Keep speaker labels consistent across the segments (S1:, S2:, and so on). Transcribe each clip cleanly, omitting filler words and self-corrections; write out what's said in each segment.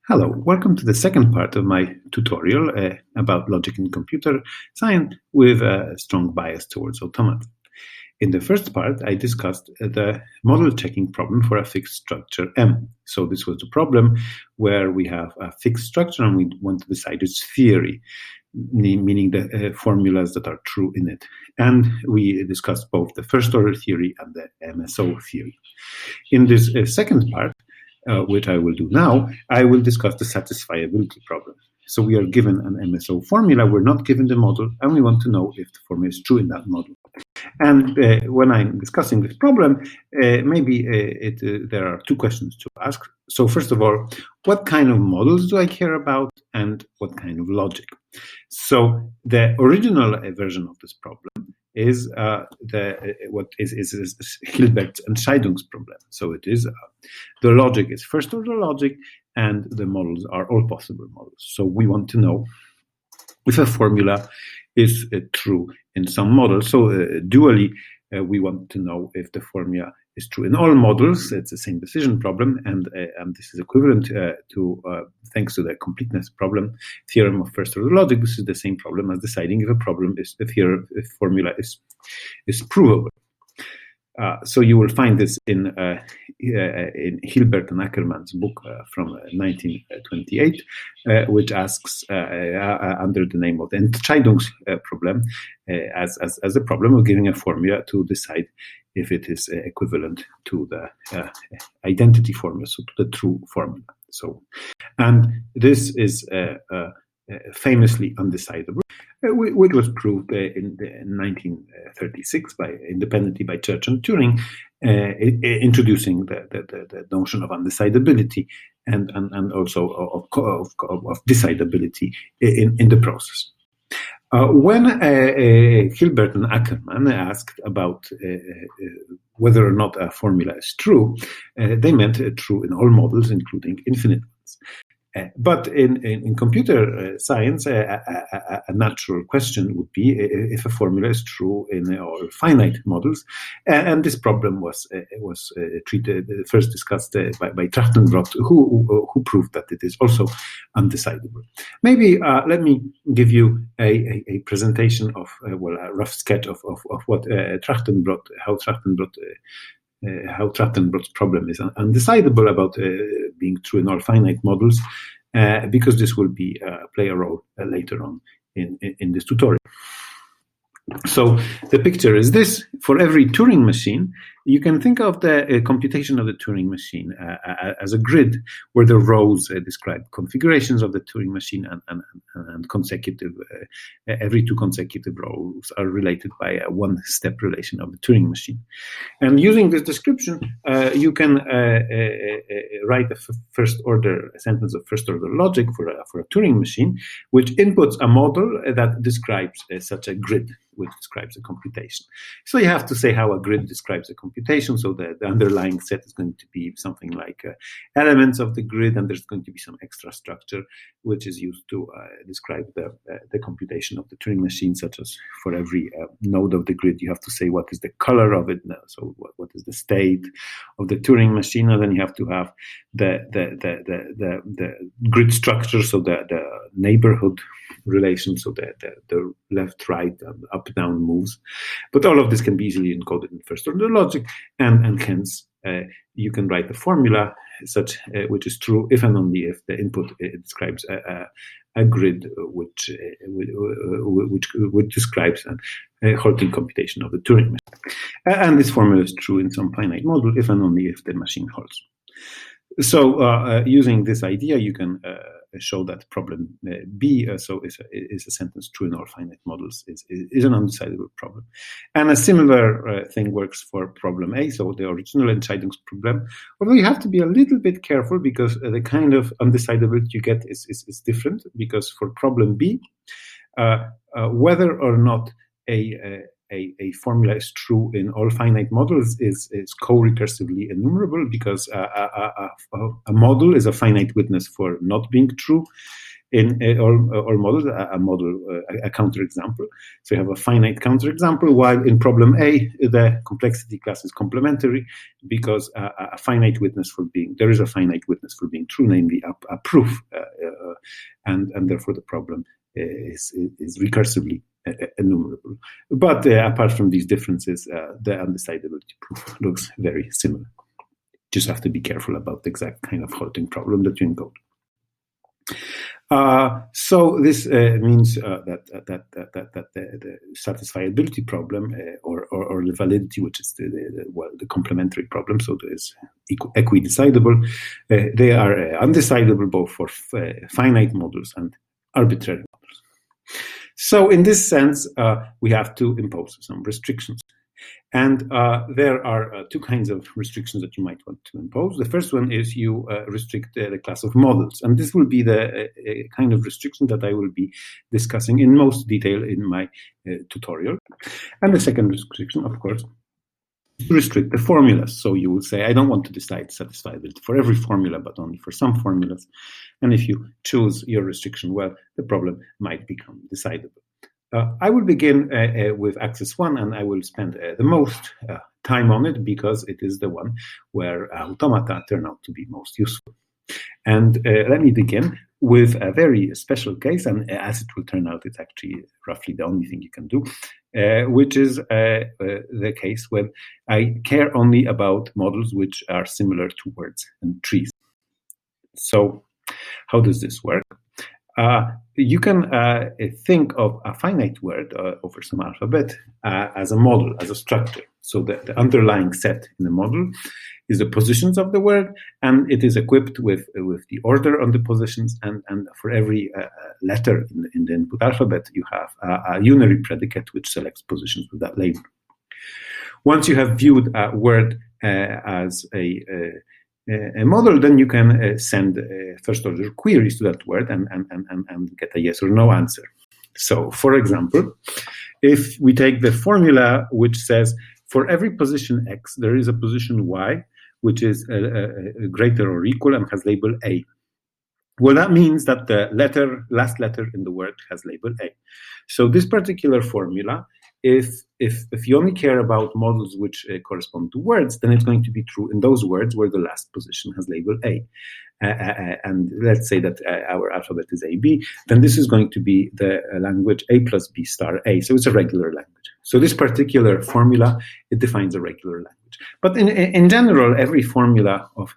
S1: Hello, welcome to the second part of my tutorial about logic in computer science with a strong bias towards automata. In the first part, I discussed the model checking problem for a fixed structure M. So this was the problem where we have a fixed structure and we want to decide its theory, meaning the formulas that are true in it. And we discussed both the first order theory and the MSO theory. In this second part, which I will do now, I will discuss the satisfiability problem. So we are given an MSO formula, we're not given the model, and we want to know if the formula is true in that model. And when I'm discussing this problem, there are two questions to ask. So first of all, what kind of models do I care about, and what kind of logic? So the original version of this problem is Hilbert's Entscheidungs problem. So it is the logic is first order logic, and the models are all possible models. So we want to know if a formula is true in some model. So dually, we want to know if the formula is true in all models. It's the same decision problem, and this is equivalent to, thanks to the completeness problem, theorem of first order logic. This is the same problem as deciding if a formula is provable. So you will find this in Hilbert and Ackermann's book from 1928, which asks under the name of the Entscheidungs problem as a problem of giving a formula to decide if it is equivalent to the identity formula, so to the true formula. So, and this is famously undecidable, which was proved in 1936 independently by Church and Turing, introducing the notion of undecidability and also of decidability in the process. When Hilbert and Ackermann asked about whether or not a formula is true, they meant true in all models, including infinite ones. But in computer science, a natural question would be if a formula is true in all finite models, and this problem was first discussed by Trachtenbrot, who proved that it is also undecidable. Maybe let me give you a presentation of a rough sketch of what how Trachtenbrot's problem is undecidable about being true in all finite models, because this will play a role later on in this tutorial. So the picture is this. For every Turing machine, you can think of the computation of the Turing machine as a grid where the rows describe configurations of the Turing machine, and consecutive, every two consecutive rows are related by a one-step relation of the Turing machine. And using this description, you can write a sentence of first-order logic for a Turing machine, which inputs a model that describes such a grid, which describes a computation. So you have to say how a grid describes a computation. So the underlying set is going to be something like elements of the grid, and there's going to be some extra structure which is used to describe the computation of the Turing machine, such as for every node of the grid, you have to say what is the color of it. So what is the state of the Turing machine, and then you have to have the grid structure, so the neighborhood relation, so the left, right, and up, down moves. But all of this can be easily encoded in first order logic, and hence you can write a formula which is true if and only if the input describes a grid which describes a halting computation of the Turing machine. And this formula is true in some finite model if and only if the machine holds. So using this idea, you can show that problem B, so is a sentence true in all finite models, is an undecidable problem. And a similar thing works for problem A, so the original Entscheidungs problem, although you have to be a little bit careful because the kind of undecidability you get is different, because for problem B, whether or not a formula is true in all finite models is co-recursively enumerable, because a model is a finite witness for not being true, in all models, a counterexample. So you have a finite counterexample, while in problem A, the complexity class is complementary because there is a finite witness for being true, namely a proof, and therefore the problem is recursively enumerable. But apart from these differences, the undecidability proof looks very similar. Just have to be careful about the exact kind of halting problem that you encode. So this means that the satisfiability problem or the validity, which is the complementary problem, so it is equidecidable. They are undecidable both for finite models and arbitrary models. So in this sense, we have to impose some restrictions. And there are two kinds of restrictions that you might want to impose. The first one is you restrict the class of models. And this will be the kind of restriction that I will be discussing in most detail in my tutorial. And the second restriction, of course, is to restrict the formulas. So you will say, I don't want to decide satisfiability for every formula, but only for some formulas. And if you choose your restriction well, the problem might become decidable. I will begin with axis 1, and I will spend the most time on it because it is the one where automata turn out to be most useful. And let me begin with a very special case, and as it will turn out, it's actually roughly the only thing you can do, which is the case when I care only about models which are similar to words and trees. So how does this work? You can think of a finite word over some alphabet as a model, as a structure. So the underlying set in the model is the positions of the word, and it is equipped with the order on the positions. And for every letter in the input alphabet, you have a unary predicate which selects positions with that label. Once you have viewed a word as a model, then you can send first-order queries to that word and get a yes or no answer. So, for example, if we take the formula which says for every position x, there is a position y, which is greater or equal and has label a. Well, that means that the last letter in the word has label a. So this particular formula, if you only care about models which correspond to words, then it's going to be true in those words where the last position has label A. And let's say that our alphabet is AB, then this is going to be the language A plus B star A. So it's a regular language. So this particular formula, it defines a regular language. But in general, every formula of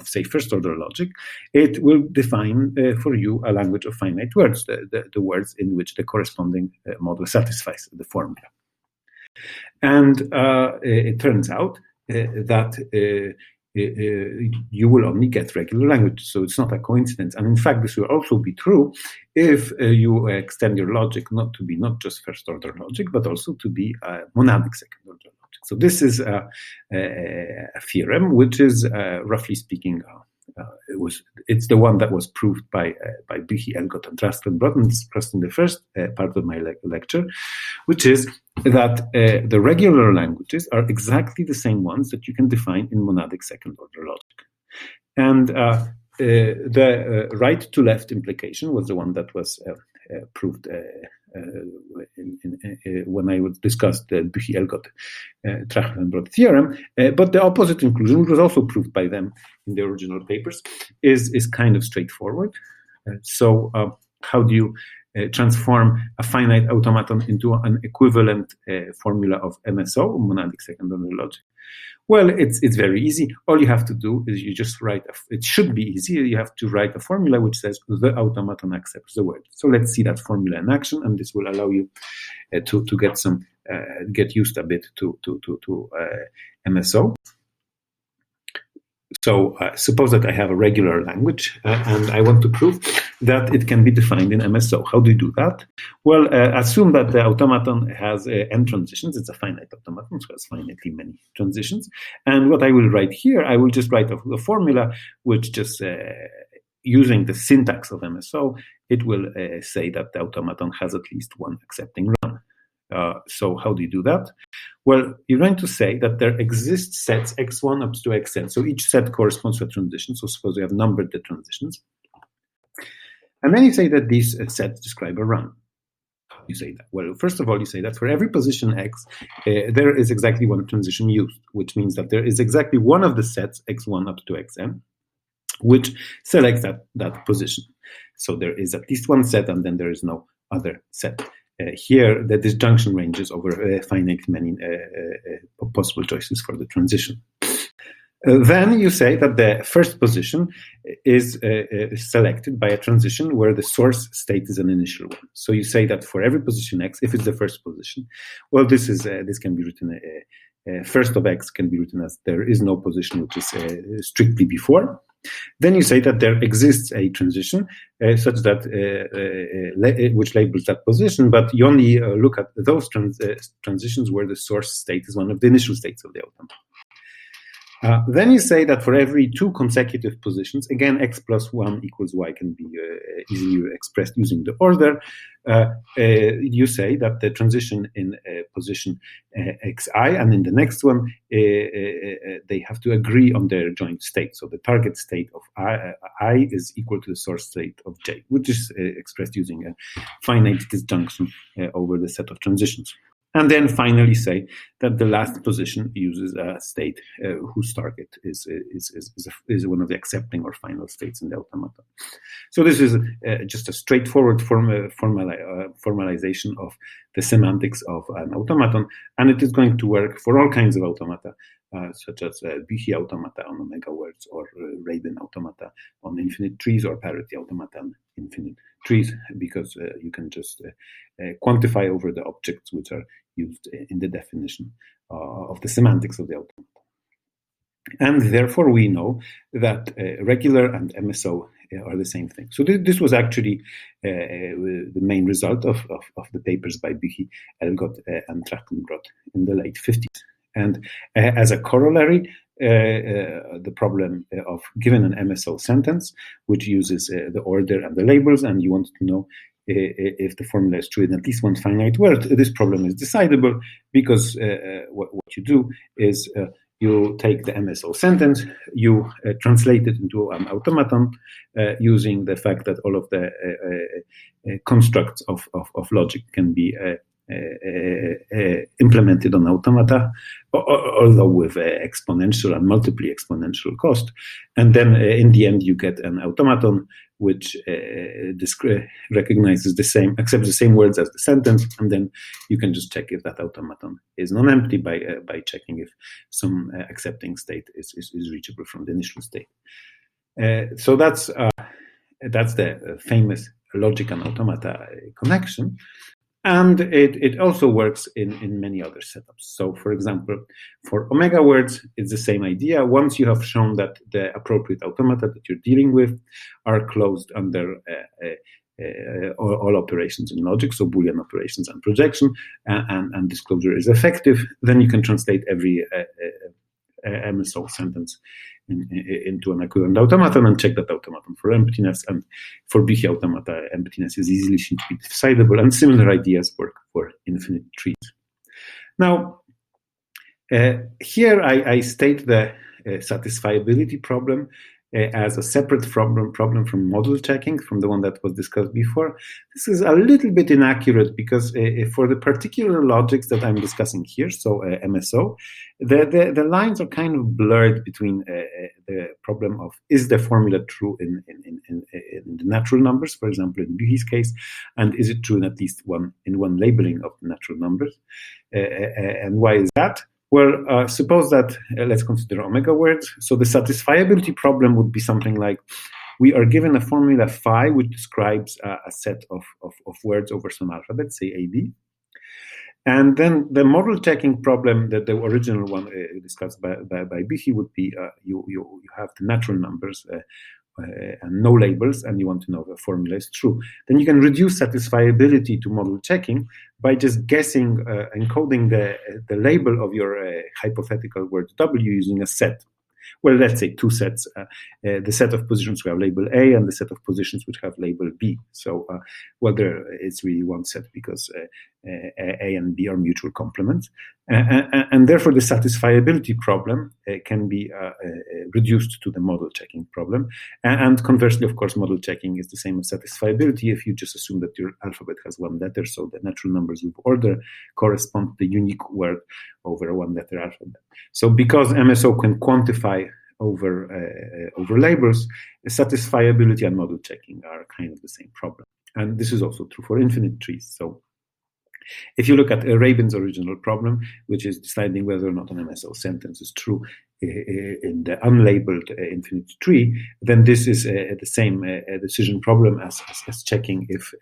S1: say, first-order logic, it will define for you a language of finite words, the words in which the corresponding model satisfies the formula. And it turns out that you will only get regular language, so it's not a coincidence. And in fact, this will also be true if you extend your logic not to be not just first-order logic, but also to be monadic second-order logic. So this is a theorem, which is, roughly speaking, it's the one that was proved by Büchi, Elgot, and Drastenbrot, and discussed in the first part of my lecture, which is that the regular languages are exactly the same ones that you can define in monadic second-order logic. And the right-to-left implication was the one that was proved when I would discuss the Büchi, Elgot, Drastenbrot theorem. But the opposite conclusion, which was also proved by them in the original papers, is kind of straightforward. So how do you transform a finite automaton into an equivalent formula of MSO, monadic second-order logic? Well, it's very easy. All you have to do is you just write, it should be easy, you have to write a formula which says the automaton accepts the word. So let's see that formula in action, and this will allow you to get used a bit to MSO. So suppose that I have a regular language and I want to prove that it can be defined in MSO. How do you do that? Well, assume that the automaton has n transitions. It's a finite automaton, so it has finitely many transitions. And what I will write here, I will just write a formula which just, using the syntax of MSO, it will say that the automaton has at least one accepting run. So how do you do that? Well, you're going to say that there exist sets x1 up to xn. So each set corresponds to a transition. So suppose you have numbered the transitions. And then you say that these sets describe a run. You say that? Well, first of all, you say that for every position x, there is exactly one transition used, which means that there is exactly one of the sets x1 up to xn, which selects that position. So there is at least one set, and then there is no other set. Here, the disjunction ranges over finite many possible choices for the transition. Then you say that the first position is selected by a transition where the source state is an initial one. So you say that for every position x, if it's the first position, well, this can be written. First of x can be written as there is no position which is strictly before. Then you say that there exists a transition such that which labels that position, but you only look at those transitions where the source state is one of the initial states of the automaton. Then you say that for every two consecutive positions, again, x plus 1 equals y can be easily expressed using the order. You say that the transition in position xi and in the next one, they have to agree on their joint state. So the target state of I is equal to the source state of j, which is expressed using a finite disjunction over the set of transitions. And then finally say that the last position uses a state whose target is one of the accepting or final states in the automaton. So this is just a straightforward formalization of the semantics of an automaton, and it is going to work for all kinds of automata, such as Büchi automata on omega words, or Rabin automata on infinite trees, or parity automata on infinite trees, because you can just quantify over the objects which are used in the definition of the semantics of the automaton. And therefore we know that regular and MSO are the same thing. So this was actually the main result of the papers by Büchi, Elgot, and Trachtenbrot in the late 50s. And as a corollary, the problem of given an MSO sentence, which uses the order and the labels, and you want to know if the formula is true in at least one finite word, this problem is decidable, because what you do is you take the MSO sentence, you translate it into an automaton using the fact that all of the constructs of logic can be implemented on automata, although with exponential and multiply exponential cost. And then in the end, you get an automaton which recognizes accepts the same words as the sentence, and then you can just check if that automaton is non-empty by checking if some accepting state is reachable from the initial state. So that's the famous logic and automata connection. And it also works in many other setups. So, for example, for omega words, it's the same idea. Once you have shown that the appropriate automata that you're dealing with are closed under all operations in logic, so Boolean operations and projection, and disclosure is effective, then you can translate every MSO sentence into an equivalent automaton and check that automaton for emptiness. And for Büchi automata, emptiness is easily seen to be decidable, and similar ideas work for infinite trees. Now, here I state the satisfiability problem as a separate problem from model checking, from the one that was discussed before. This is a little bit inaccurate, because for the particular logics that I'm discussing here, so MSO, the lines are kind of blurred between the problem of is the formula true in the natural numbers, for example, in Büchi's case, and is it true in at least one labeling of the natural numbers, and why is that? Well, suppose that, let's consider omega words. So the satisfiability problem would be something like, we are given a formula phi which describes a set of words over some alphabet, say AB. And then the model checking problem, that the original one discussed by Büchi, would be you have the natural numbers and no labels, and you want to know if the formula is true. Then you can reduce satisfiability to model checking by just guessing, encoding the label of your hypothetical word W using a set. Well, let's say two sets, the set of positions which have label A and the set of positions which have label B. So, it's really one set, because A and B are mutual complements. And therefore, the satisfiability problem can be reduced to the model checking problem. And conversely, of course, model checking is the same as satisfiability if you just assume that your alphabet has one letter, so the natural numbers with order correspond to the unique word over a one-letter alphabet. So because MSO can quantify over labels, satisfiability and model checking are kind of the same problem. And this is also true for infinite trees. So if you look at Rabin's original problem, which is deciding whether or not an MSO sentence is true in the unlabeled infinite tree, then this is the same decision problem as checking if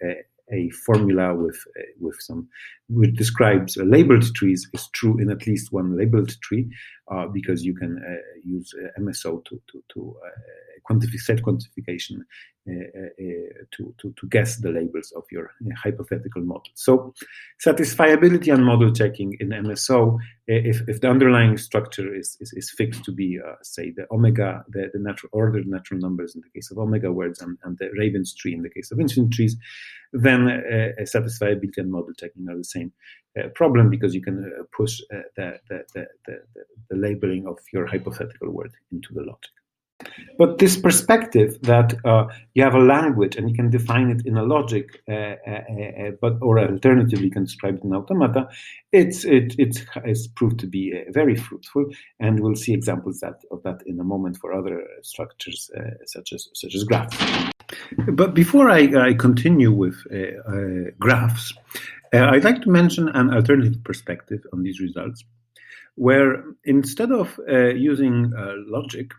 S1: a formula which describes labeled trees is true in at least one labeled tree, because you can use MSO to set quantification to guess the labels of your hypothetical model. So satisfiability and model checking in MSO, if the underlying structure is fixed to be, say, the omega, the natural ordered natural numbers in the case of omega words, and the Rabin's tree in the case of infinite trees, then satisfiability and model checking are the same problem, because you can push the labeling of your hypothetical word into the logic. But this perspective that you have a language and you can define it in a logic, or alternatively you can describe it in automata, it's proved to be very fruitful, and we'll see examples of that in a moment for other structures such as graphs. But before I continue with graphs, I'd like to mention an alternative perspective on these results, where instead of using logic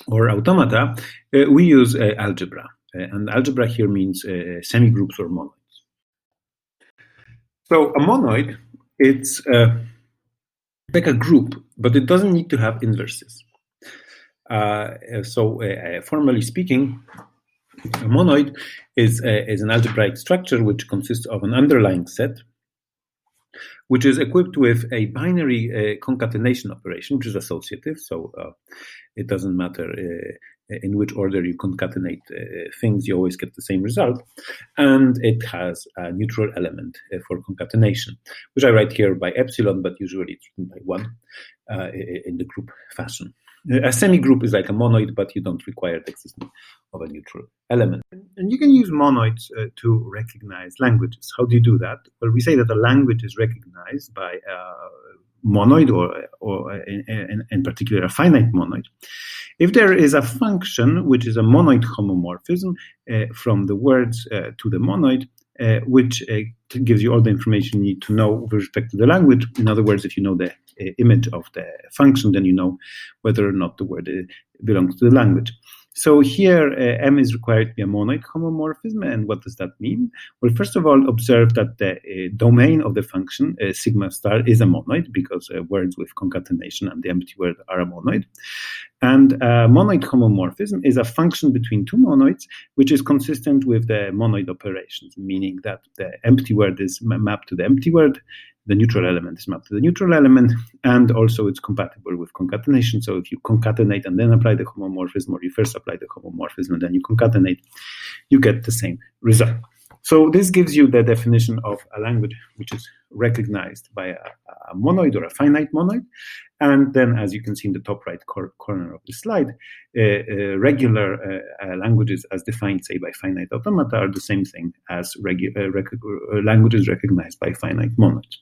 S1: or automata, we use algebra. And algebra here means semigroups or monoids. So a monoid, it's like a group, but it doesn't need to have inverses. Formally speaking, a monoid is an algebraic structure which consists of an underlying set, which is equipped with a binary concatenation operation, which is associative. So it doesn't matter in which order you concatenate things, you always get the same result. And it has a neutral element for concatenation, which I write here by epsilon, but usually it's written by 1 in the group fashion. A semigroup is like a monoid, but you don't require the existence of a neutral element. And you can use monoids to recognize languages. How do you do that? Well, we say that a language is recognized by a monoid, or in particular a finite monoid, if there is a function which is a monoid homomorphism from the words to the monoid, which gives you all the information you need to know with respect to the language. In other words, if you know the image of the function, then you know whether or not the word belongs to the language. So here, M is required to be a monoid homomorphism. And what does that mean? Well, first of all, observe that the domain of the function, sigma star, is a monoid, because words with concatenation and the empty word are a monoid. And monoid homomorphism is a function between two monoids, which is consistent with the monoid operations, meaning that the empty word is mapped to the empty word, the neutral element is mapped to the neutral element, and also it's compatible with concatenation. So if you concatenate and then apply the homomorphism, or you first apply the homomorphism and then you concatenate, you get the same result. So this gives you the definition of a language which is recognized by a monoid or a finite monoid. And then, as you can see in the top right corner of the slide, regular languages as defined, say, by finite automata are the same thing as languages recognized by finite monoids.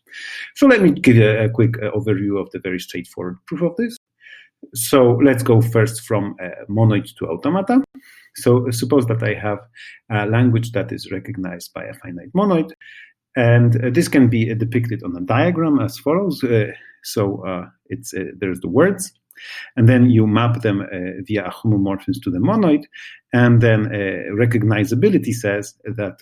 S1: So let me give you a quick overview of the very straightforward proof of this. So let's go first from monoid to automata. So suppose that I have a language that is recognized by a finite monoid, and this can be depicted on a diagram as follows. There's the words, and then you map them via homomorphisms to the monoid, and then recognizability says that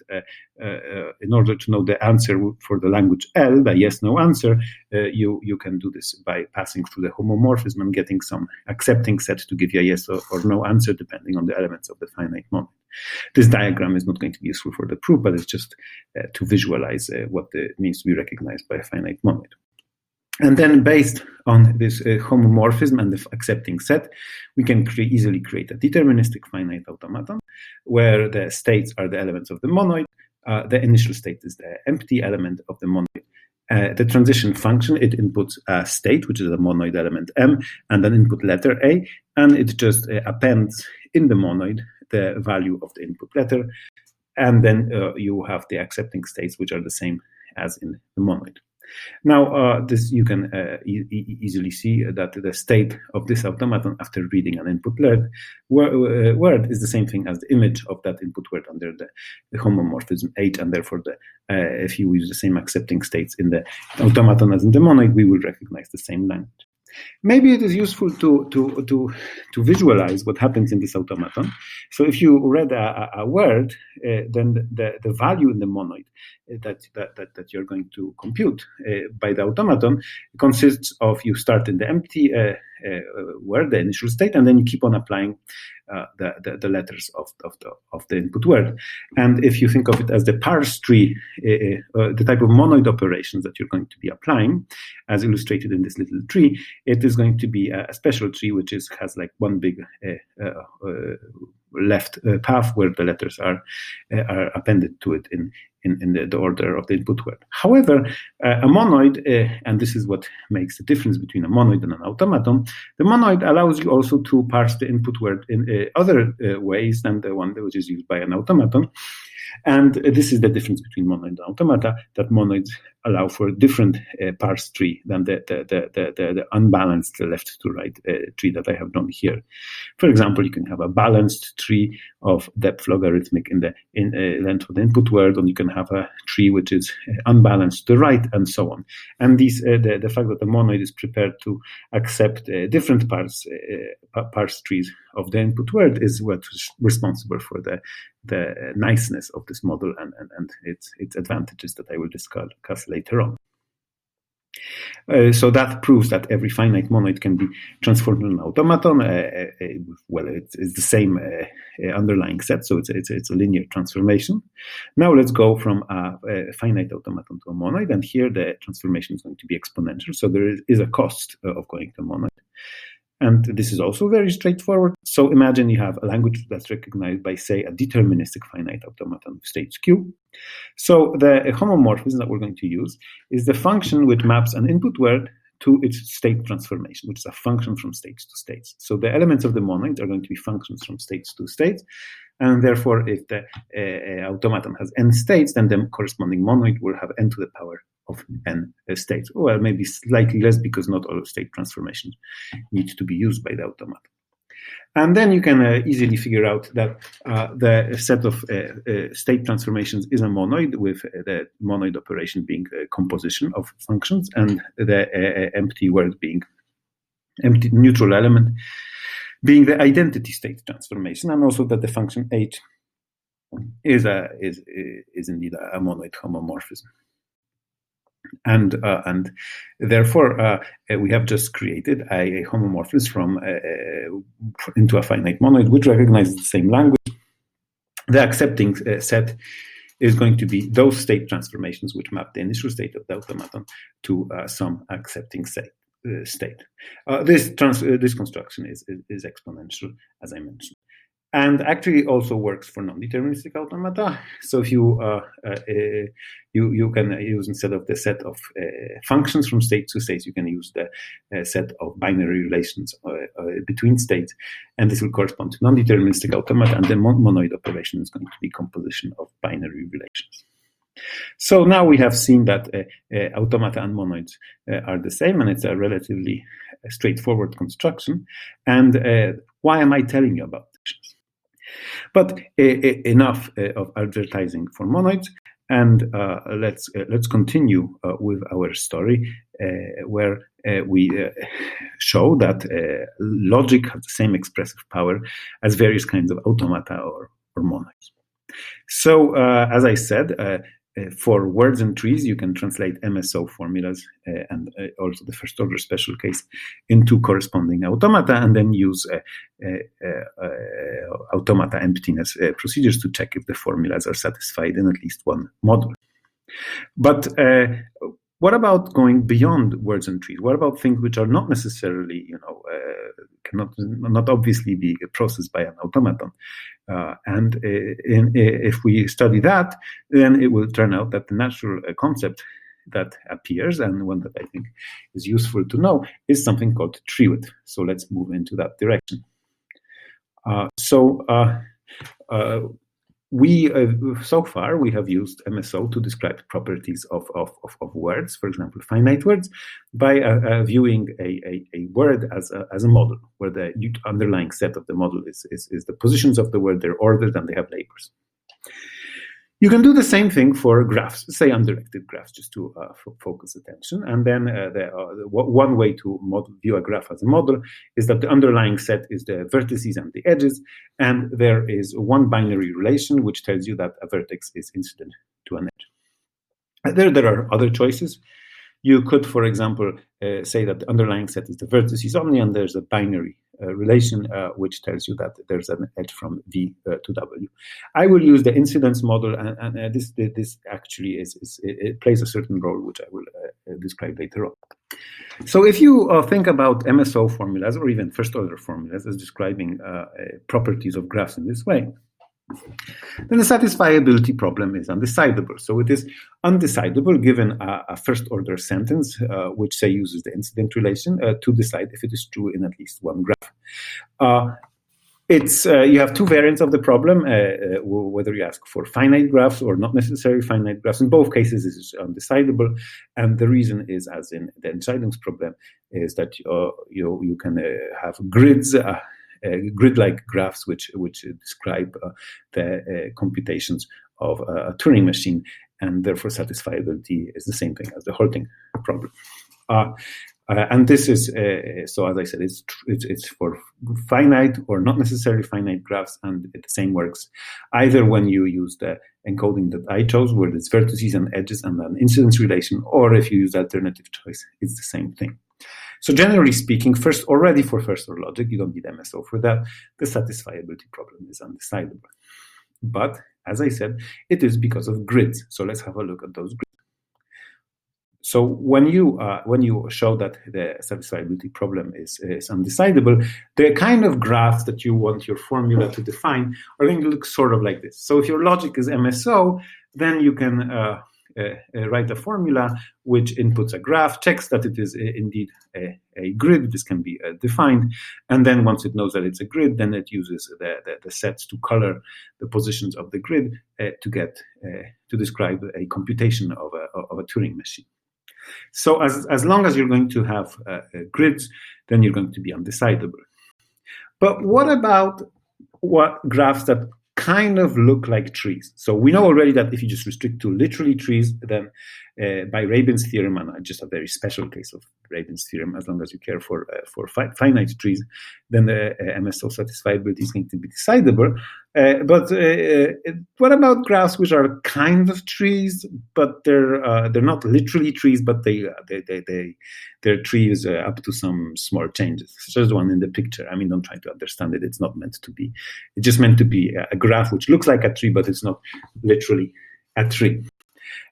S1: in order to know the answer for the language L, the yes/no answer, you can do this by passing through the homomorphism and getting some accepting set to give you a yes or no answer depending on the elements of the finite monoid. This diagram is not going to be useful for the proof, but it's just to visualize what it means to be recognized by a finite monoid. And then based on this homomorphism and the accepting set, we can easily create a deterministic finite automaton where the states are the elements of the monoid, the initial state is the empty element of the monoid. The transition function, it inputs a state, which is a monoid element M, and an input letter A, and it just appends in the monoid the value of the input letter, and then you have the accepting states, which are the same as in the monoid. Now, this you can easily see that the state of this automaton after reading an input word is the same thing as the image of that input word under the homomorphism H, and therefore, if you use the same accepting states in the automaton as in the monoid, we will recognize the same language. Maybe it is useful to visualize what happens in this automaton. So if you read a word, then the value in the monoid that you're going to compute by the automaton consists of, you start in the empty word, the initial state, and then you keep on applying the letters of the input word. And if you think of it as the parse tree, the type of monoid operations that you're going to be applying, as illustrated in this little tree, it is going to be a special tree which has like one big left path where the letters are appended to it in the order of the input word. However, a monoid, and this is what makes the difference between a monoid and an automaton, the monoid allows you also to parse the input word in other ways than the one which is used by an automaton. And this is the difference between monoid and automata, that monoids allow for a different parse tree than the unbalanced left to right tree that I have drawn here. For example, you can have a balanced tree of depth logarithmic in length of the input word, and you can have a tree which is unbalanced to the right, and so on. And these the fact that the monoid is prepared to accept different parse trees of the input word is what's responsible for the niceness of this model and its advantages that I will discuss later on. So that proves that every finite monoid can be transformed into an automaton. Well, it's the same underlying set, so it's a linear transformation. Now let's go from a finite automaton to a monoid, and here the transformation is going to be exponential. So there is a cost of going to a monoid. And this is also very straightforward. So imagine you have a language that's recognized by, say, a deterministic finite automaton with states Q. So the homomorphism that we're going to use is the function which maps an input word to its state transformation, which is a function from states to states. So the elements of the monoid are going to be functions from states to states. And therefore, if the automaton has n states, then the corresponding monoid will have n to the power of n states. Well, maybe slightly less, because not all state transformations need to be used by the automaton. And then you can easily figure out that the set of state transformations is a monoid, with the monoid operation being a composition of functions, and the empty word being empty neutral element being the identity state transformation, and also that the function h is indeed a monoid homomorphism. And therefore, we have just created a homomorphism into a finite monoid, which recognizes the same language. The accepting set is going to be those state transformations which map the initial state of the automaton to some accepting state. This construction is exponential, as I mentioned, and actually also works for non-deterministic automata. So if you can use, instead of the set of functions from states to states, you can use the set of binary relations between states, and this will correspond to non-deterministic automata, and the monoid operation is going to be composition of binary relations. So now we have seen that automata and monoids are the same, and it's a relatively straightforward construction. And why am I telling you about this? But enough of advertising for monoids, and let's continue with our story, where we show that logic has the same expressive power as various kinds of automata or monoids. So, as I said, for words and trees, you can translate MSO formulas and also the first order special case into corresponding automata, and then use automata emptiness procedures to check if the formulas are satisfied in at least one model. But What about going beyond words and trees? What about things which are not necessarily, not obviously be processed by an automaton? If we study that, then it will turn out that the natural concept that appears, and one that I think is useful to know, is something called tree width. So let's move into that direction. So far we have used MSO to describe properties of words, for example, finite words, by viewing a word as a model, where the underlying set of the model is the positions of the word. They're ordered and they have labels. You can do the same thing for graphs, say undirected graphs, just to focus attention. And then one way to view a graph as a model is that the underlying set is the vertices and the edges, and there is one binary relation which tells you that a vertex is incident to an edge. There are other choices. You could, for example, say that the underlying set is the vertices only, and there's a binary relation which tells you that there's an edge from V to W. I will use the incidence model, and this actually it plays a certain role, which I will describe later on. So if you think about MSO formulas, or even first-order formulas, as describing properties of graphs in this way, then the satisfiability problem is undecidable. So it is undecidable given a first-order sentence, which, say, uses the incident relation to decide if it is true in at least one graph. You have two variants of the problem, whether you ask for finite graphs or not necessarily finite graphs. In both cases, it is undecidable, and the reason is, as in the Entscheidungsproblem, is that you can have grids. Grid-like graphs which describe the computations of a Turing machine, and therefore satisfiability is the same thing as the halting problem. And this is, so as I said, it's for finite or not necessarily finite graphs, and the same works either when you use the encoding that I chose, where it's vertices and edges and an incidence relation, or if you use the alternative choice, it's the same thing. So generally speaking, already for first-order logic, you don't need MSO for that. The satisfiability problem is undecidable. But, as I said, it is because of grids. So let's have a look at those grids. So when you show that the satisfiability problem is undecidable, the kind of graphs that you want your formula to define are going to look sort of like this. So if your logic is MSO, then you can write a formula which inputs a graph, checks that it is indeed a grid. This can be defined, and then once it knows that it's a grid, then it uses the sets to color the positions of the grid to describe a computation of a Turing machine. So as long as you're going to have grids, then you're going to be undecidable. But what about graphs that kind of look like trees? So we know already that if you just restrict to literally trees, then by Rabin's theorem, and just a very special case of Rabin's theorem, as long as you care for finite trees, then the MSO satisfiability is going to be decidable. But what about graphs which are kind of trees, but they're not literally trees, but they're trees up to some small changes, such as the one in the picture. I mean, don't try to understand it. It's not meant to be. It's just meant to be a graph which looks like a tree, but it's not literally a tree.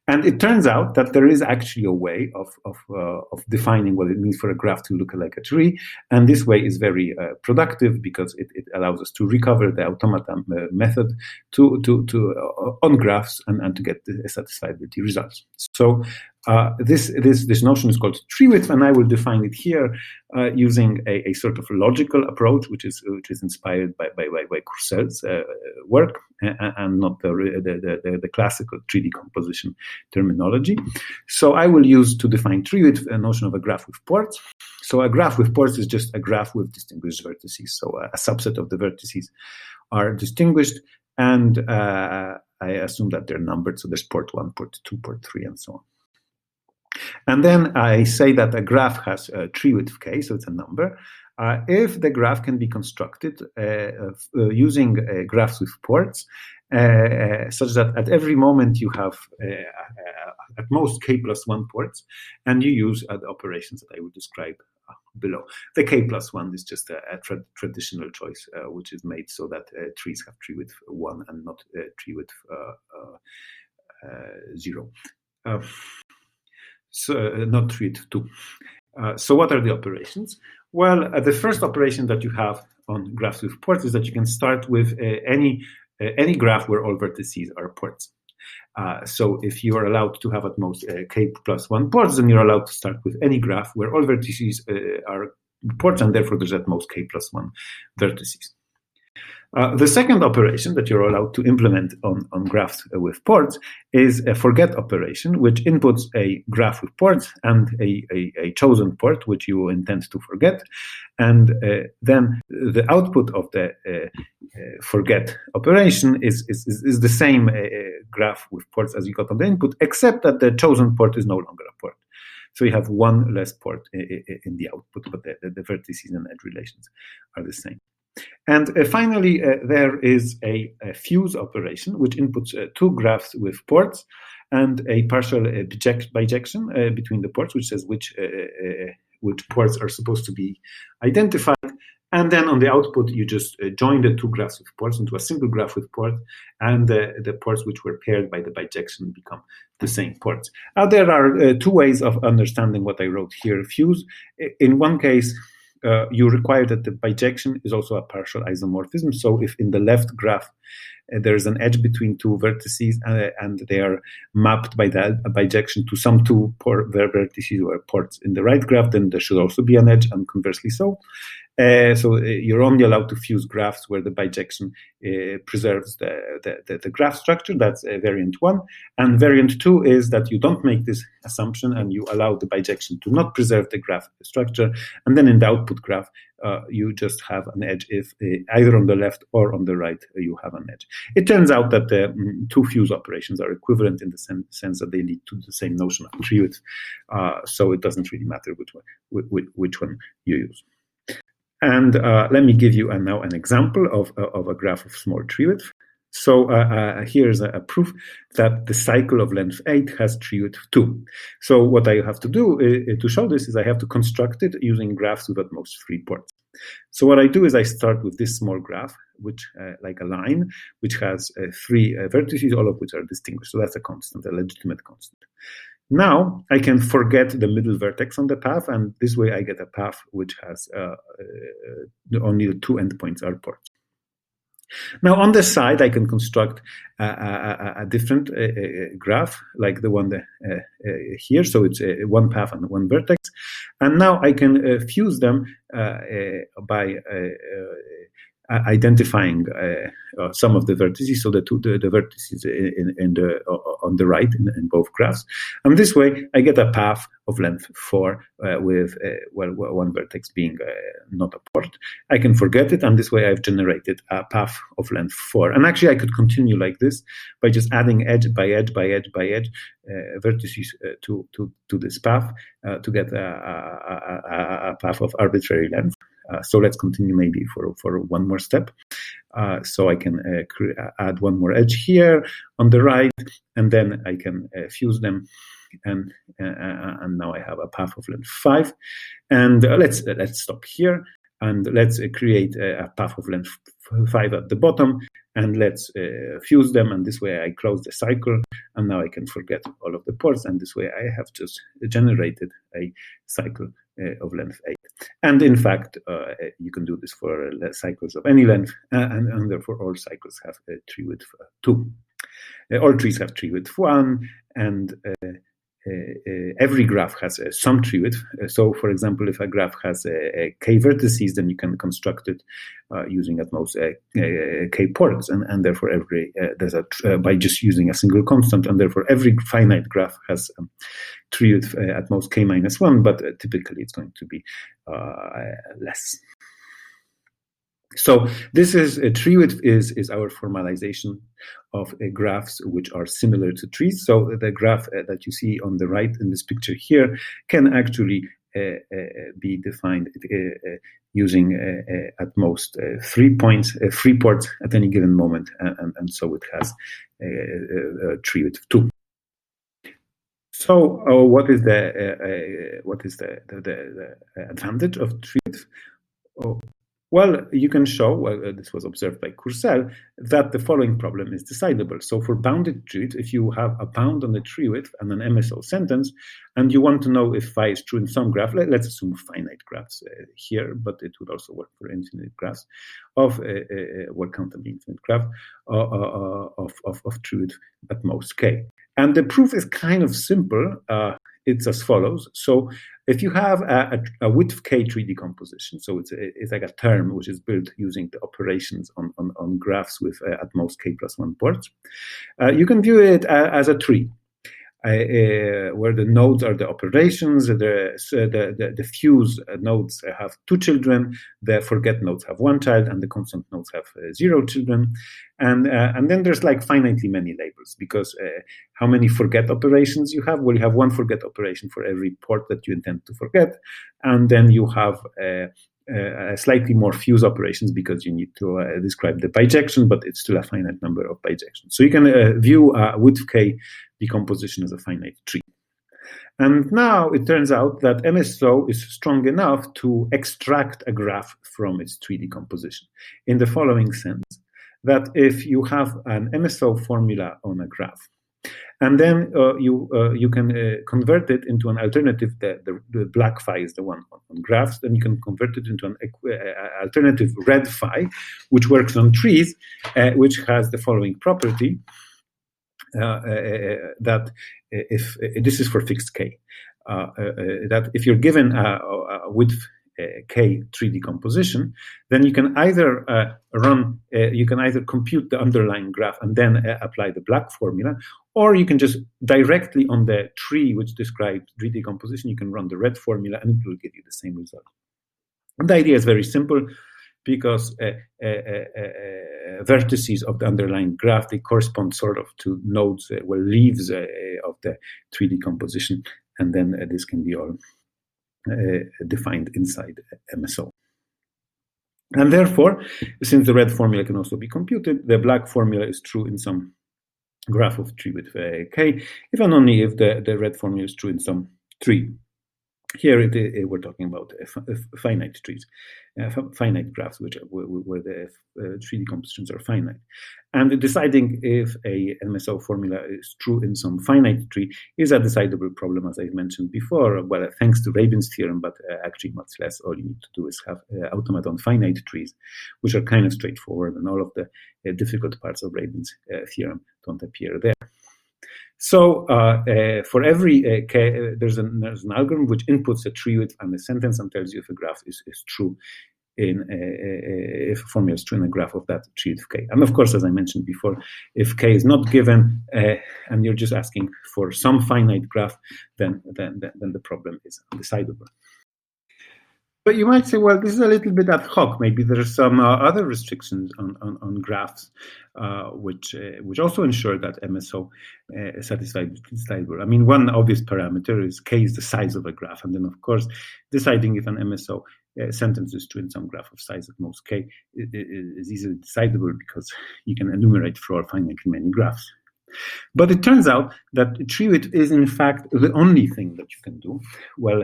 S1: And it turns out that there is actually a way of defining what it means for a graph to look like a tree. And this way is very productive because it allows us to recover the automata method on graphs and to get the satisfiability results. So this notion is called tree width, and I will define it here using a sort of logical approach, which is inspired by Courcell's work and not the classical 3D composition terminology. So I will use to define tree width a notion of a graph with ports. So a graph with ports is just a graph with distinguished vertices. So a subset of the vertices are distinguished, and I assume that they're numbered. So there's port 1, port 2, port 3, and so on. And then I say that a graph has a tree width k, so it's a number, if the graph can be constructed using graphs with ports, such that at every moment you have at most k plus 1 ports, and you use the operations that I will describe below. The k plus 1 is just a traditional choice, which is made so that trees have tree width 1 and not tree width 0. So not tree width 2. So what are the operations? Well, the first operation that you have on graphs with ports is that you can start with any graph where all vertices are ports. So if you are allowed to have at most k plus 1 ports, then you're allowed to start with any graph where all vertices are ports, and therefore there's at most k plus 1 vertices. The second operation that you're allowed to implement on graphs with ports is a forget operation, which inputs a graph with ports and a chosen port, which you intend to forget. And then the output of the forget operation is the same graph with ports as you got on the input, except that the chosen port is no longer a port. So you have one less port in the output, but the vertices and edge relations are the same. And finally, there is a fuse operation, which inputs two graphs with ports and a partial bijection between the ports, which says which ports are supposed to be identified. And then on the output, you just join the two graphs with ports into a single graph with port, and the ports which were paired by the bijection become the same ports. Now, there are two ways of understanding what I wrote here. Fuse, in one case, you require that the bijection is also a partial isomorphism. So if in the left graph there is an edge between two vertices and they are mapped by the bijection to some two vertices or ports in the right graph, then there should also be an edge, and conversely so. So you're only allowed to fuse graphs where the bijection preserves the graph structure. That's variant 1. And variant 2 is that you don't make this assumption and you allow the bijection to not preserve the graph structure. And then in the output graph, you just have an edge if either on the left or on the right you have an edge. It turns out that the two fuse operations are equivalent in the sense that they lead to the same notion of tree width. So it doesn't really matter which one you use. And let me give you now an example of a graph of small tree width. So here's a proof that the cycle of length 8 has tree width 2. So what I have to do to show this is I have to construct it using graphs with at most 3 ports. So what I do is I start with this small graph, which like a line, which has 3 vertices, all of which are distinguished. So that's a constant, a legitimate constant. Now I can forget the middle vertex on the path, and this way I get a path which has only the 2 endpoints are ports. Now on the side, I can construct a different graph, like the one here. So it's one path and one vertex. And now I can fuse them by identifying some of the vertices, so the vertices on the right in both graphs, and this way I get a path of length 4 with one vertex being not a port. I can forget it, and this way I've generated a path of length 4. And actually, I could continue like this by just adding edge by edge by edge by edge vertices to this path to get a path of arbitrary length. So let's continue maybe for one more step. So I can add one more edge here on the right, and then I can fuse them, and now I have a path of length 5. And let's stop here, and let's create a path of length 5 at the bottom, and let's fuse them, and this way I close the cycle, and now I can forget all of the ports, and this way I have just generated a cycle of length 8. And in fact, you can do this for cycles of any length, and therefore all cycles have a tree width 2. All trees have tree width 1, and every graph has some tree width. So, for example, if a graph has k vertices, then you can construct it using at most k ports, and therefore there's by just using a single constant, and therefore every finite graph has tree width at most k minus 1, but typically it's going to be less. So this is tree width is our formalization of graphs which are similar to trees. So the graph that you see on the right in this picture here can actually be defined using at most 3 ports at any given moment, and so it has a tree width 2. So what is the advantage of tree width? Well, you can show, this was observed by Kursel, that the following problem is decidable. So for bounded trees, if you have a bound on the tree width and an MSO sentence, and you want to know if phi is true in some graph, let's assume finite graphs here, but it would also work for infinite graphs of word countable infinite graph of tree width at most k. And the proof is kind of simple. It's as follows. So if you have a width k tree decomposition, so it's like a term which is built using the operations on graphs with at most k plus 1 ports, you can view it as a tree. Where the nodes are the operations, the fuse nodes have 2 children, the forget nodes have 1 child, and the constant nodes have 0 children. And then there's like finitely many labels, because how many forget operations you have? Well, you have 1 forget operation for every port that you intend to forget, and then you have slightly more fuse operations because you need to describe the bijection, but it's still a finite number of bijections. So you can view width k decomposition as a finite tree. And now it turns out that MSO is strong enough to extract a graph from its tree decomposition in the following sense, that if you have an MSO formula on a graph, and then you can convert it into an alternative. The black phi is the one on graphs. Then you can convert it into an alternative red phi, which works on trees, which has the following property, that if this is for fixed k, that if you're given a width k tree decomposition, then you can either compute the underlying graph and then apply the black formula, or you can just directly on the tree which describes tree decomposition, you can run the red formula and it will give you the same result. And the idea is very simple, because vertices of the underlying graph, they correspond sort of to nodes, leaves of the tree decomposition, and then this can be all defined inside MSO. And therefore, since the red formula can also be computed, the black formula is true in some graph of tree with k, if and only if the red formula is true in some tree. Here we're talking about finite trees, finite graphs, where the tree decompositions are finite. And deciding if a MSO formula is true in some finite tree is a decidable problem, as I mentioned before. Well, thanks to Rabin's theorem, but actually much less. All you need to do is have automaton finite trees, which are kind of straightforward, and all of the difficult parts of Rabin's theorem don't appear there. So for every k, there's an algorithm which inputs a tree width and a sentence and tells you if a graph is true if a formula is true in a graph of that tree width k. And of course, as I mentioned before, if k is not given and you're just asking for some finite graph, then the problem is undecidable. But you might say, well, this is a little bit ad hoc. Maybe there are some other restrictions on graphs which also ensure that MSO is decidable. I mean, one obvious parameter is k is the size of a graph, and then of course deciding if an MSO sentence is true in some graph of size at most k is easily decidable because you can enumerate for finitely many graphs. But it turns out that tree width is in fact the only thing that you can do, well,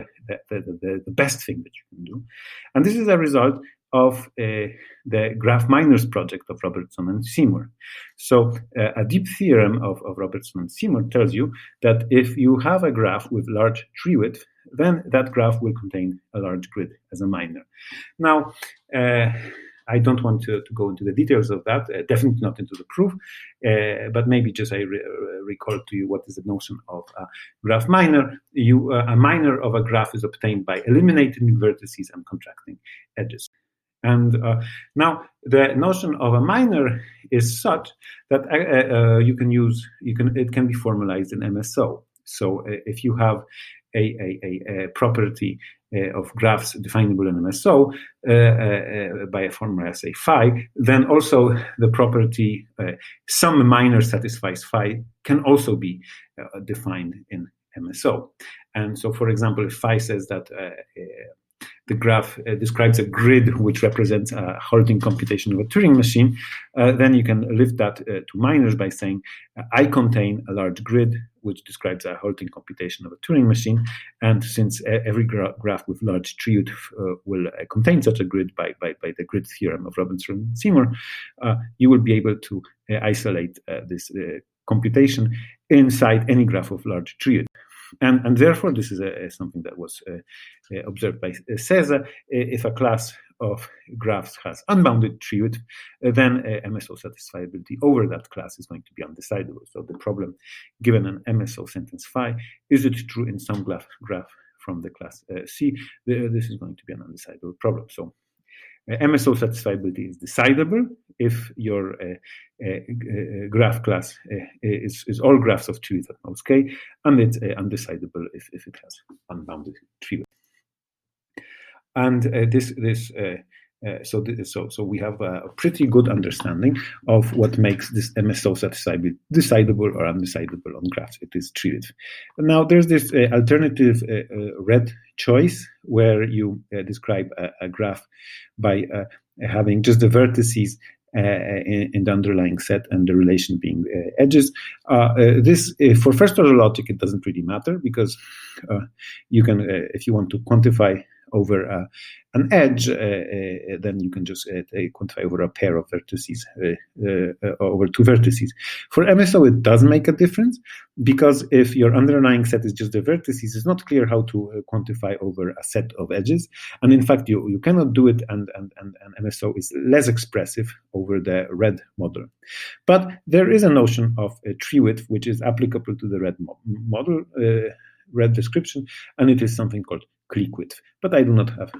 S1: the best thing that you can do. And this is a result of the graph miners project of Robertson and Seymour. So a deep theorem of Robertson and Seymour tells you that if you have a graph with large tree width, then that graph will contain a large grid as a miner. Now, I don't want to go into the details of that, definitely not into the proof, but maybe just I recall to you what is the notion of a graph miner. A miner of a graph is obtained by eliminating vertices and contracting edges. And now the notion of a miner is such that it can be formalized in MSO. So if you have a property of graphs definable in MSO by a formula, say phi, then also the property some miner satisfies phi can also be defined in MSO. And so, for example, if phi says that the graph describes a grid which represents a halting computation of a Turing machine, then you can lift that to minors by saying, I contain a large grid which describes a halting computation of a Turing machine. And since every graph with large tree width will contain such a grid by the grid theorem of Robinson-Seymour, you will be able to isolate this computation inside any graph of large tree width. And therefore, this is something that was observed by César. If a class of graphs has unbounded tree width, then MSO satisfiability over that class is going to be undecidable. So the problem, given an MSO sentence phi, is it true in some graph from the class C? This is going to be an undecidable problem. So MSO satisfiability is decidable if your graph class is all graphs of tree width at most k, and it's undecidable if it has unbounded tree width. And so we have a pretty good understanding of what makes this MSO satisfiability decidable or undecidable on graphs. It is tree width. And now there's this alternative red choice where you describe a graph by having just the vertices in the underlying set and the relation being edges. This for first order logic, it doesn't really matter because you can, if you want to quantify over an edge, then you can just quantify over a pair of vertices, over two vertices. For MSO, it does make a difference because if your underlying set is just the vertices, it's not clear how to quantify over a set of edges. And in fact, you cannot do it, and MSO is less expressive over the red model. But there is a notion of tree width, which is applicable to the red model, red description, and it is something called clique width. But I do not have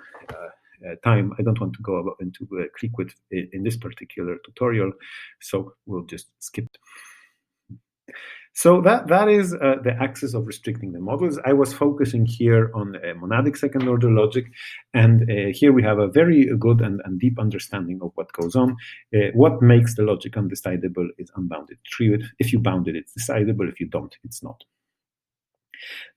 S1: time. I don't want to go into clique width in this particular tutorial, so we'll just skip it. So that is the axis of restricting the models. I was focusing here on monadic second order logic, and here we have a very good and deep understanding of what goes on. What makes the logic undecidable is unbounded tree width. If you bound it, it's decidable. If you don't, it's not.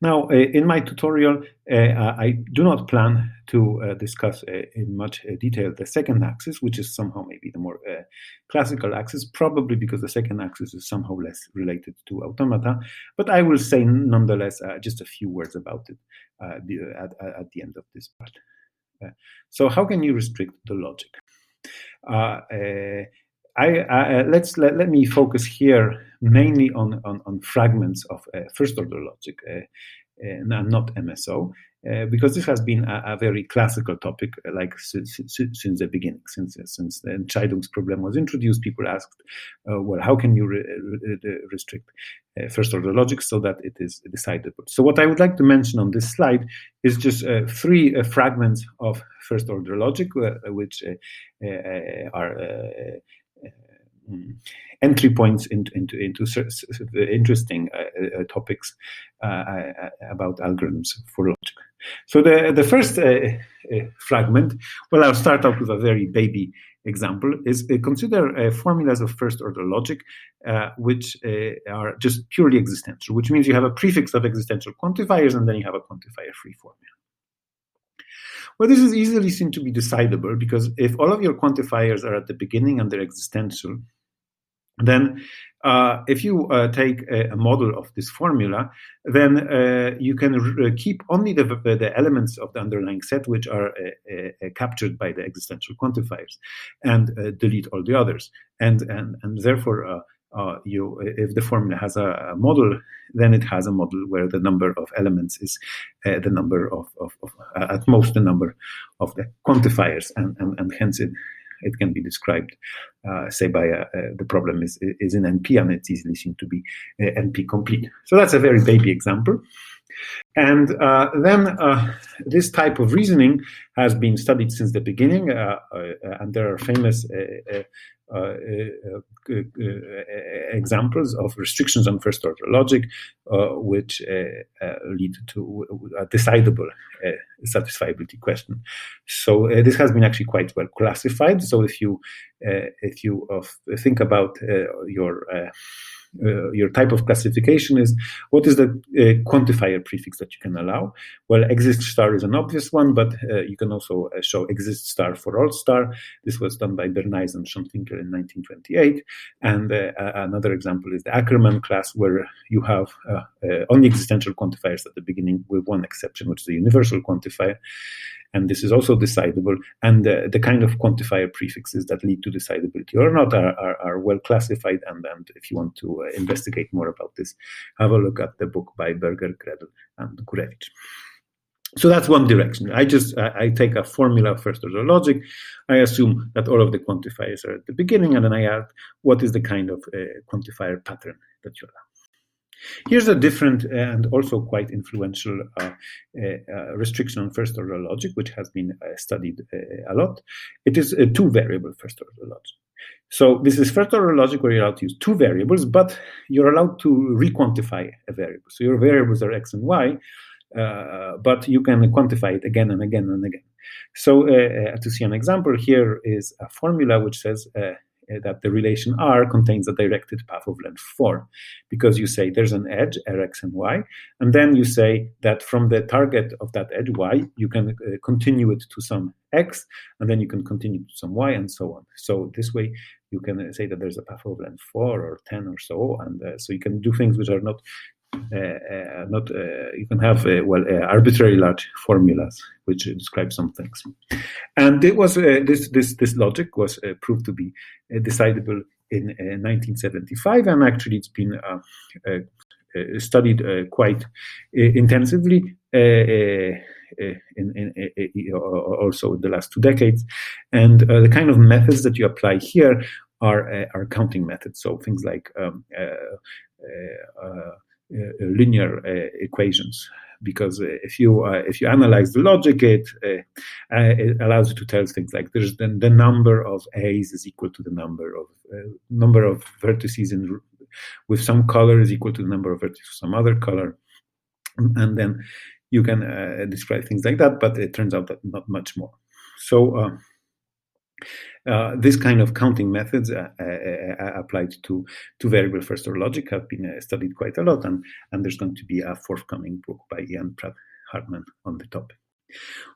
S1: Now, in my tutorial, I do not plan to discuss in much detail the second axis, which is somehow maybe the more classical axis, probably because the second axis is somehow less related to automata. But I will say nonetheless just a few words about it at the end of this part. So how can you restrict the logic? Let me focus here mainly on fragments of first order logic, not MSO, because this has been a very classical topic, like since the beginning, since the Entscheidungsproblem was introduced. People asked, well, how can you restrict first order logic so that it is decidable? So what I would like to mention on this slide is just three fragments of first order logic, which are entry points into interesting topics about algorithms for logic. So the first fragment, well, I'll start out with a very baby example, is consider formulas of first order logic which are just purely existential, which means you have a prefix of existential quantifiers and then you have a quantifier-free formula. Well, this is easily seen to be decidable because if all of your quantifiers are at the beginning and they're existential, then if you take a model of this formula, then you can keep only the elements of the underlying set which are captured by the existential quantifiers and delete all the others. And therefore, if the formula has a model, then it has a model where the number of elements is the number of at most the number of the quantifiers, and hence it can be described, say, by the problem is in NP, and it's easily seen to be NP complete. So that's a very baby example. And then this type of reasoning has been studied since the beginning, and there are famous examples of restrictions on first order logic, which lead to a decidable satisfiability question. So this has been actually quite well classified. So if you think about your type of classification is what is the quantifier prefix that that you can allow. Well, exist star is an obvious one, but you can also show exist star for all star. This was done by Bernays and Schonfinkel in 1928. And another example is the Ackermann class, where you have only existential quantifiers at the beginning, with one exception, which is the universal quantifier. And this is also decidable. And the kind of quantifier prefixes that lead to decidability or not are well classified. And if you want to investigate more about this, have a look at the book by Berger, Kredl, and Gurevich. So that's one direction. I take a formula of first order logic. I assume that all of the quantifiers are at the beginning, and then I ask what is the kind of quantifier pattern that you allow. Here's a different and also quite influential restriction on first order logic, which has been studied a lot. It is a two-variable first order logic. So this is first order logic where you're allowed to use two variables, but you're allowed to requantify a variable. So your variables are x and y, but you can quantify it again and again and again. So to see an example, here is a formula which says that the relation R contains a directed path of length 4, because you say there's an edge, Rx and Y, and then you say that from the target of that edge, Y, you can continue it to some X, and then you can continue to some Y, and so on. So this way, you can say that there's a path of length 4 or 10 or so, and so you can do things which are not you can have arbitrary large formulas which describe some things, and it was this logic was proved to be decidable in 1975, and actually it's been studied quite intensively also in the last 2 decades, and the kind of methods that you apply here are counting methods, so things like linear equations, because if you analyze the logic, it allows you to tell things like there's the number of A's is equal to the number of vertices with some color is equal to the number of vertices with some other color, and then you can describe things like that, but it turns out that not much more. So this kind of counting methods applied to variable first order logic have been studied quite a lot, and there's going to be a forthcoming book by Ian Pratt-Hartman on the topic.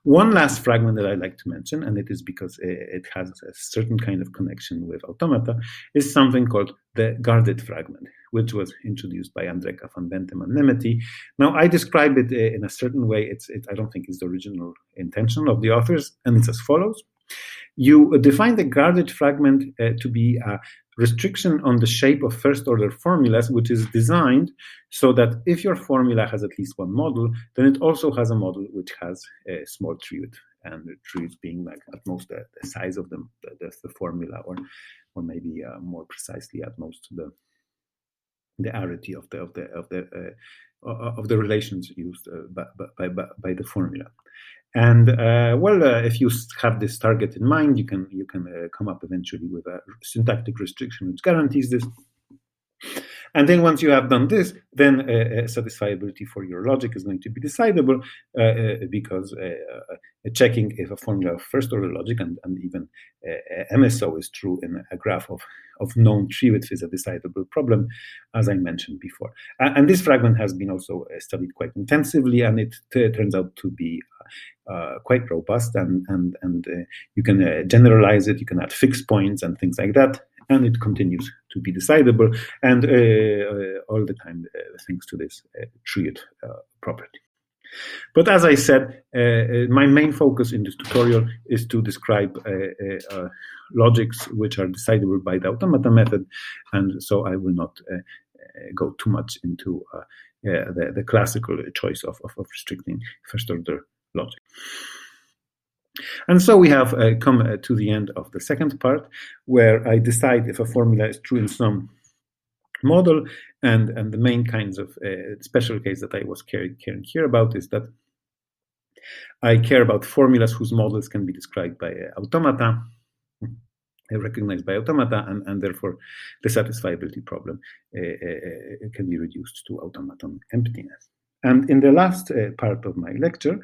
S1: One last fragment that I'd like to mention, and it is because it has a certain kind of connection with automata, is something called the guarded fragment, which was introduced by Andreka van Bentem and Nemeti. Now, I describe it in a certain way. I don't think it's the original intention of the authors, and it's as follows. You define the guarded fragment to be a restriction on the shape of first-order formulas, which is designed so that if your formula has at least one model, then it also has a model which has a small tree width, and the tree width being like at most the size of the formula, or maybe more precisely at most the arity of the relations used by the formula. And if you have this target in mind, you can come up eventually with a syntactic restriction which guarantees this. And then once you have done this, then satisfiability for your logic is going to be decidable, because checking if a formula of first order logic and even MSO is true in a graph of known tree width is a decidable problem, as I mentioned before. And this fragment has been also studied quite intensively, and it turns out to be quite robust, and you can generalize it, you can add fixed points and things like that, and it continues to be decidable, and all the time thanks to this tree width property. But as I said, my main focus in this tutorial is to describe logics which are decidable by the automata method, and so I will not go too much into the classical choice of restricting first-order logic. And so we have come to the end of the second part, where I decide if a formula is true in some model, and the main kinds of special case that I was caring here about is that I care about formulas whose models can be described by automata, recognized by automata, and therefore the satisfiability problem can be reduced to automaton emptiness. And in the last part of my lecture,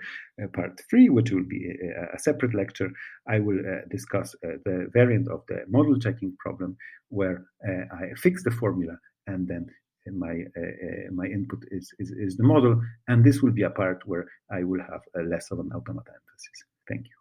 S1: part 3, which will be a separate lecture, I will discuss the variant of the model checking problem, where I fix the formula and then my input is the model, and this will be a part where I will have less of an automata emphasis. Thank you.